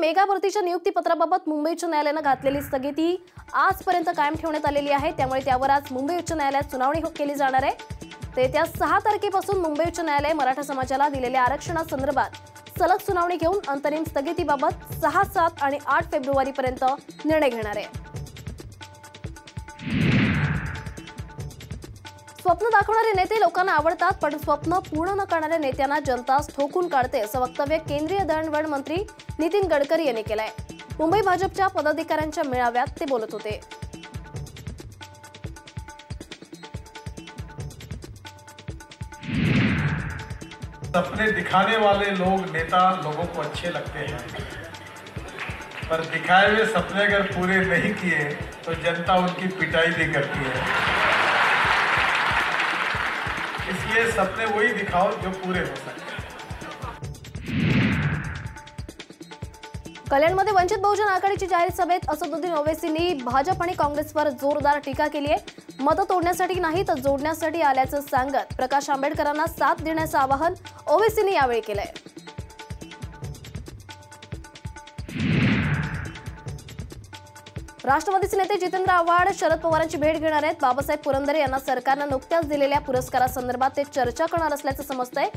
Mega भरतीच्या नियुक्तीपत्राबाबत मुंबई उच्च न्यायालयाने घातलेली स्थगिती आजपर्यंत कायम ठेवण्यात आलेली आहे। त्यामुळे त्यावर आज मुंबई उच्च न्यायालयात सुनावणी केली जाणार आहे। येत्या 6 तारखेपासून मुंबई उच्च न्यायालय मराठा समाजाला दिलेल्या आरक्षणासंदर्भात सलग सुनावणी घेऊन अंतरिम स्थगितीबाबत 6, 7 आणि 8 फेब्रुवारीपर्यंत निर्णय घेणार आहे। स्वप्न दाखवणारे नेते लोकांना आवडतात, पण स्वप्न पूर्ण न करणाऱ्या नेत्यांना जनता ठोकून काढते, असं वक्तव्य केंद्रीय दळणवळण मंत्री नितीन गडकरी यांनी केलंय। मुंबई भाजपच्या पदाधिकाऱ्यांच्या मेळाव्यात ते बोलत होते। सपने दिखाने वाले लोग नेता लोगों को अच्छे लगते हैं, पर दिखाए हुए सपने अगर पूरे नहीं किए तो जनता उनकी पिटाई भी करती है। इसलिए सपने वही दिखाओ जो पूरे हो सकते हैं। कल्याणमध्ये वंचित बहुजन आघाडीची जाहीर सभेत असदुद्दीन ओवैसींनी भाजप आणि काँग्रेसवर जोरदार टीका केली आहे। मतं तोडण्यासाठी नाही तर जोडण्यासाठी आल्याचं सांगत प्रकाश आंबेडकरांना साथ देण्याचं आवाहन ओवैसींनी यावेळी केलंय। राष्ट्रवादीचे नेते जितेंद्र आव्हाड शरद पवारांची भेट घेणार आहेत। बाबासाहेब पुरंदरे यांना सरकारनं नुकत्याच दिलेल्या पुरस्कारासंदर्भात ते चर्चा करणार असल्याचं समजतंय।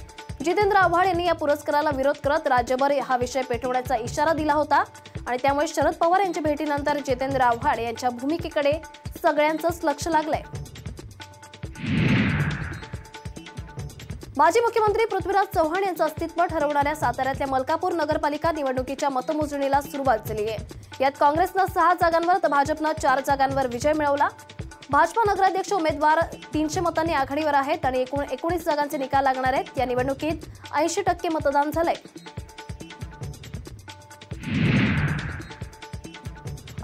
जितेंद्र आव्हाड यांनी या पुरस्काराला विरोध करत राज्यभर हा विषय पेटवण्याचा इशारा दिला होता आणि त्यामुळे शरद पवार यांच्या भेटीनंतर जितेंद्र आव्हाड यांच्या भूमिकेकडे सगळ्यांचंच लक्ष लागलंय। माजी मुख्यमंत्री पृथ्वीराज चव्हाण यांचं अस्तित्व ठरवणाऱ्या साताऱ्यातल्या मलकापूर नगरपालिका निवडणुकीच्या मतमोजणीला सुरुवात झाली आहे। यात काँग्रेसनं 6 जागांवर तर भाजपनं 4 जागांवर विजय मिळवला। भाजपा नगराध्यक्ष उमेदवार 300 मतांनी आघाडीवर आहेत आणि एकूण 19 जागांचे निकाल लागणार आहेत। या निवडणुकीत 80% मतदान झालंय।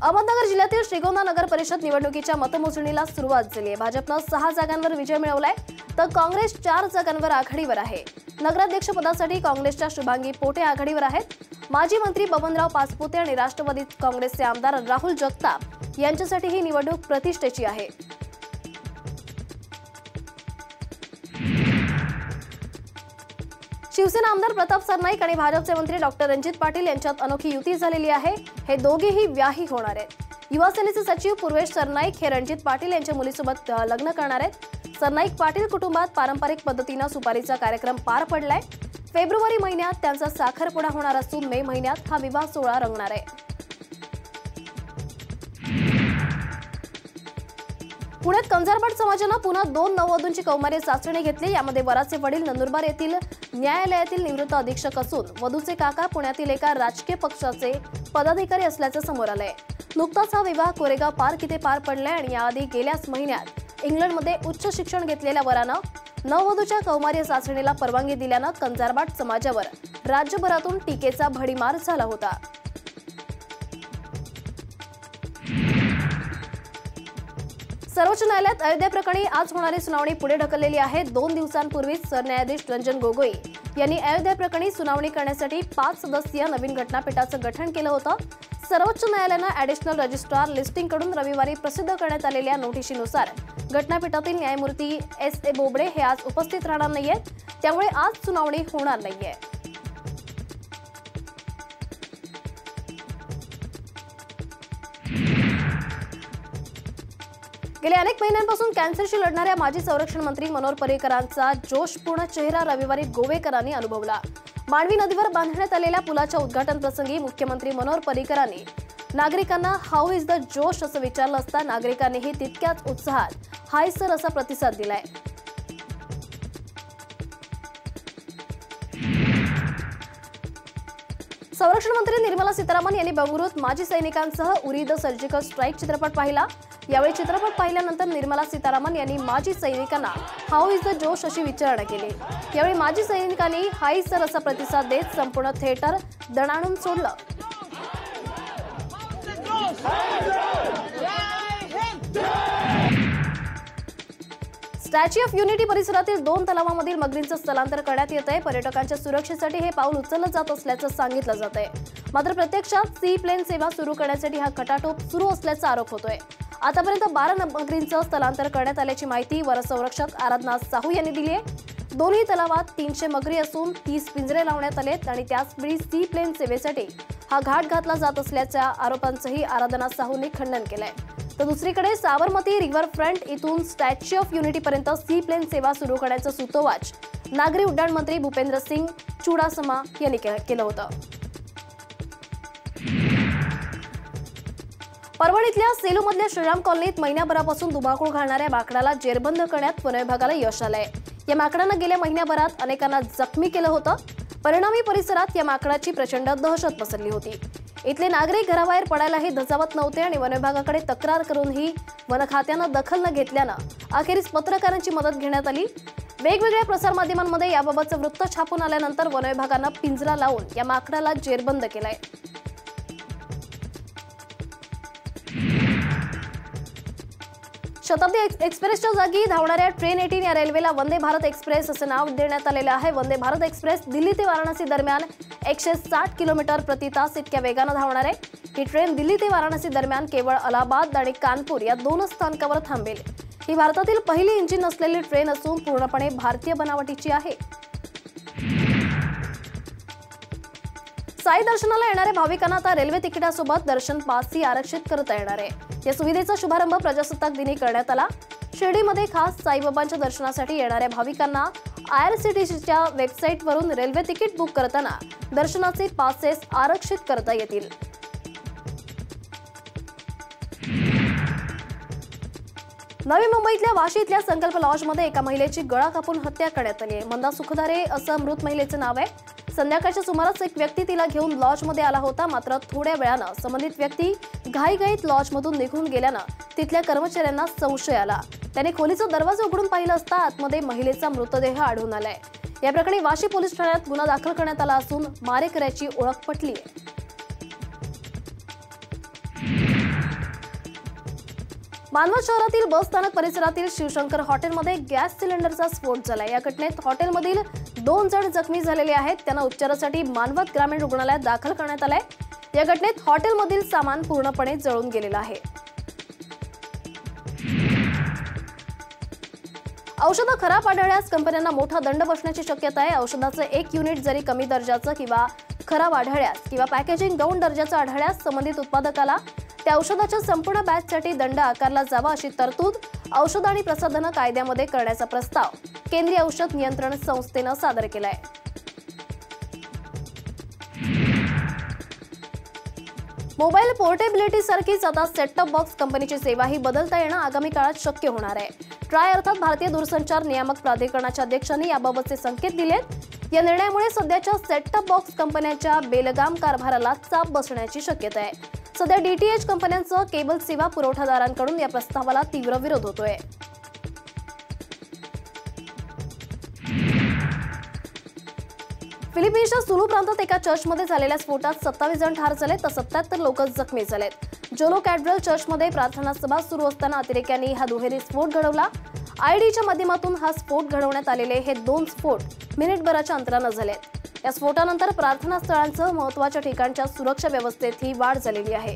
अहमदनगर जिल्ह्यातील श्रीगोंदा नगर परिषद निवडणुकीच्या मतमोजणीला सुरुवात झाली आहे। भाजपनं 6 जागांवर विजय मिळवलाय तर काँग्रेस 4 जागांवर आघाडीवर आहे। नगराध्यक्ष पदासाठी काँग्रेसच्या शुभांगी पोटे आघाडीवर आहेत। माजी मंत्री बबनराव पाचपुते आणि राष्ट्रवादी काँग्रेसचे आमदार राहुल जगताप यांच्यासाठी ही निवडणूक प्रतिष्ठेची आहे। शिवसेना आमदार प्रताप सरनाईक आणि भाजपचे मंत्री डॉक्टर रणजित पाटील यांच्यात अनोखी युती झालेली आहे। हे दोघेही व्याही होणार आहेत। युवा सेनेचे सचिव पूर्वेश सरनाईक हे रणजित पाटील यांच्या मुलीसोबत लग्न करणार आहेत। सरनाईक पाटील कुटुंबात पारंपरिक पद्धतीने सुपारीचा कार्यक्रम पार पडलाय। फेब्रुवारी महिन्यात त्यांचा साखरपुडा होणार असून मे महिन्यात हा विवाह सोहळा रंगणार आहे। पुण्यात कंजारबाट समाजानं पुन्हा 2 नववधूंची कौमार्य चाचणी घेतली। यामध्ये वराचे वडील नंदुरबार येथील न्यायालयातील निवृत्त अधीक्षक असून वधूचे काका पुण्यातील एका राजकीय पक्षाचे पदाधिकारी असल्याचं समोर आलंय। नुकताच हा विवाह कोरेगाव पार्क इथे पार पडलाय आणि याआधी गेल्याच महिन्यात इंग्लंडमध्ये उच्च शिक्षण घेतलेल्या वरानं नववधूच्या कौमार्य चाचणीला परवानगी दिल्यानं कंजारबाट समाजावर राज्यभरातून टीकेचा भडीमार झाला होता। सर्वोच्च न्यायालयात अयोध्या प्रकरणी आज होणारी सुनावणी पुढे ढकललेली आहे। 2 दिवसांपूर्वी सरन्यायाधीश रंजन गोगोई यांनी अयोध्या प्रकरणी सुनावणी करण्यासाठी 5 सदस्यीय नवीन घटनापीठाचं गठन केलं होतं। सर्वोच्च न्यायालयानं ॲडिशनल रजिस्ट्रार लिस्टिंगकडून रविवारी प्रसिद्ध करण्यात आलेल्या नोटिशीनुसार घटनापीठातील न्यायमूर्ती S.A. बोबडे हे आज उपस्थित राहणार नाहीयेत। त्यामुळे आज सुनावणी होणार नाहीये। गेल्या अनेक महिन्यांपासून कॅन्सरशी लढणाऱ्या माजी संरक्षण मंत्री मनोहर पर्रिकरांचा जोशपूर्ण चेहरा रविवारी गोवेकरांनी अनुभवला। मांडवी नदीवर बांधण्यात आलेल्या पुलाच्या उद्घाटन प्रसंगी मुख्यमंत्री मनोहर पर्रिकरांनी नागरिकांना हाऊ इज द जोश असं विचारलं असता नागरिकांनीही तितक्याच उत्साहात हाय सर असा प्रतिसाद दिलाय। संरक्षण मंत्री निर्मला सीतारामन यांनी बंगळुरूत माजी सैनिकांसह उरी द सर्जिकल स्ट्राईक चित्रपट पाहिला। यावेळी चित्रपट पाहिल्यानंतर निर्मला सीतारामन यांनी माजी सैनिकांना हाऊ इज द जोश अशी विचारणा केली। यावेळी माजी सैनिकांनी हाय सर असा प्रतिसाद देत संपूर्ण थिएटर दणाणून सोडलं। स्टॅच्यू ऑफ युनिटी परिसरातील 2 तलावांमधील मगरींचं स्थलांतर करण्यात येत आहे। पर्यटकांच्या सुरक्षेसाठी हे पाऊल उचललं जात असल्याचं सांगितलं जात आहे। मात्र प्रत्यक्षात सी प्लेन सेवा सुरू करण्यासाठी हा खटाटोप सुरू असल्याचा आरोप होतोय। आतापर्यंत 12 मगरींचं स्थलांतर करण्यात आल्याची माहिती वनसंरक्षक आराधना साहू यांनी दिली आहे। दोन्ही तलावात 300 मगरी असून 30 पिंजरे लावण्यात आलेत आणि त्याचवेळी सी प्लेन सेवेसाठी हा घाट घातला जात असल्याच्या आरोपांचंही आराधना साहूंनी खंडन केलंय। तर दुसरीकडे साबरमती रिव्हरफ्रंट इथून स्टॅच्यू ऑफ युनिटी पर्यंत सी प्लेन सेवा सुरू करण्याचं सूतोवाच नागरी उड्डाण मंत्री भूपेंद्र सिंग चुडासमा यांनी केलं होतं। परभणीतल्या सेलूमधल्या श्रीराम कॉलनीत महिन्याभरापासून धुमाकूळ घालणाऱ्या माकडाला जेरबंद करण्यात वन विभागाला यश आलंय। या माकडानं गेल्या महिन्याभरात अनेकांना जखमी केलं होतं। परिणामी परिसरात या माकडाची प्रचंड दहशत पसरली होती। इथले नागरिक घराबाहेर पडायलाही धजावत नव्हते आणि वन विभागाकडे तक्रार करूनही वन खात्यानं दखल न घेतल्यानं अखेरीस पत्रकारांची मदत घेण्यात आली। वेगवेगळ्या प्रसारमाध्यमांमध्ये याबाबतचं वृत्त छापून आल्यानंतर वन विभागानं पिंजरा लावून या माकडाला जेरबंद केलंय। शताब्दी एक्सप्रेसच्या जागी धावणाऱ्या ट्रेन 18 या रेल्वेला वंदे भारत एक्सप्रेस असे नाव देण्यात आलेले आहे। वंदे भारत एक्सप्रेस दिल्ली ते वाराणसी दरम्यान 160 किलोमीटर प्रति तास इतक्या वेगानं धावणार आहे। ही ट्रेन दिल्ली ते वाराणसी दरम्यान केवळ अलाहाबाद आणि कानपूर या 2 स्थानकावर थांबेल। ही भारतातील पहिली इंजिन नसलेली ट्रेन असून पूर्णपणे भारतीय बनावटीची आहे। साई दर्शनाला येणाऱ्या भाविकांना आता रेल्वे तिकिटासोबत दर्शन पासही आरक्षित करता येणार आहे। या सुविधेचा शुभारंभ प्रजासत्ताक दिनी करण्यात आला। शिर्डीमध्ये खास साईबाबांच्या दर्शनासाठी येणाऱ्या भाविकांना IRCTCच्या वेबसाईटवरून रेल्वे तिकीट बुक करताना दर्शनाचे पासेस आरक्षित करता येतील। नवी मुंबईतल्या वाशी इथल्या संकल्प लॉजमध्ये एका महिलेची गळा कापून हत्या करण्यात आली आहे। मंदा सुखदारे असं मृत महिलेचं नाव आहे। संध्याकाळच्या सुमारास एक व्यक्ती तिला घेऊन लॉजमध्ये आला होता, मात्र थोड्या वेळानं संबंधित व्यक्ती घाईघाईत लॉजमधून निघून गेल्यानं तिथल्या कर्मचाऱ्यांना संशय आला। त्याने खोलीचा दरवाजा उघडून पाहिलं असता आतमध्ये महिलेचा मृतदेह आढळून आलाय। या प्रकरणी वाशी पोलीस ठाण्यात गुन्हा दाखल करण्यात आला असून मारेकऱ्याची ओळख पटली आहे। मानवत शहरातील बस स्थानक परिसरातील शिवशंकर हॉटेलमध्ये गॅस सिलेंडरचा स्फोट झाला। या घटनेत हॉटेलमधील 2 जण जखमी झालेले आहेत। त्यांना उपचारासाठी मानवत ग्रामीण रुग्णालयात दाखल करण्यात आलंय। या घटनेत हॉटेलमधील सामान पूर्णपणे जळून गेलेलं आहे। औषधं खराब आढळल्यास कंपन्यांना मोठा दंड बसण्याची शक्यता आहे। औषधाचं 1 युनिट जरी कमी दर्जाचं किंवा खराब आढळल्यास किंवा पॅकेजिंग डाऊन दर्जाचं आढळल्यास संबंधित उत्पादकाला त्या औषधाच्या संपूर्ण बॅचसाठी दंड आकारला जावा अशी तरतूद औषध आणि प्रसाधनं कायद्यामध्ये करण्याचा प्रस्ताव केंद्रीय औषध नियंत्रण संस्थेनं सादर केलाय। मोबाईल पोर्टेबिलिटी सारखीच आता सेट टॉप बॉक्स कंपनीची सेवाही बदलता येणं आगामी काळात शक्य होणार आहे। ट्राय अर्थात भारतीय दूरसंचार नियामक प्राधिकरणाच्या अध्यक्षांनी याबाबतचे संकेत दिलेत। या निर्णयामुळे सध्याच्या सेट टॉप बॉक्स कंपन्यांच्या बेलगाम कारभाराला चाप बसण्याची शक्यता आहे। सध्या DTH कंपन्यांचं केबल सेवा पुरवठादारांकडून या प्रस्तावाला तीव्र विरोध होतोय। फिलिपिन्सच्या सुलू प्रांतात एका चर्चमध्ये झालेल्या स्फोटात 27 जण ठार झाले तर 77 लोक जखमी झालेत। जोलो कॅथड्रल चर्चमध्ये प्रार्थना सभा सुरू असताना अतिरेक्यांनी हा दुहेरी स्फोट घडवला। IEDच्या माध्यमातून हा स्फोट घडवण्यात आलेले हे 2 स्फोट मिनिटभराच्या अंतरानं झालेत। या स्फोटानंतर प्रार्थना स्थळांसह महत्त्वाच्या ठिकाणच्या सुरक्षा व्यवस्थेतही वाढ झालेली आहे।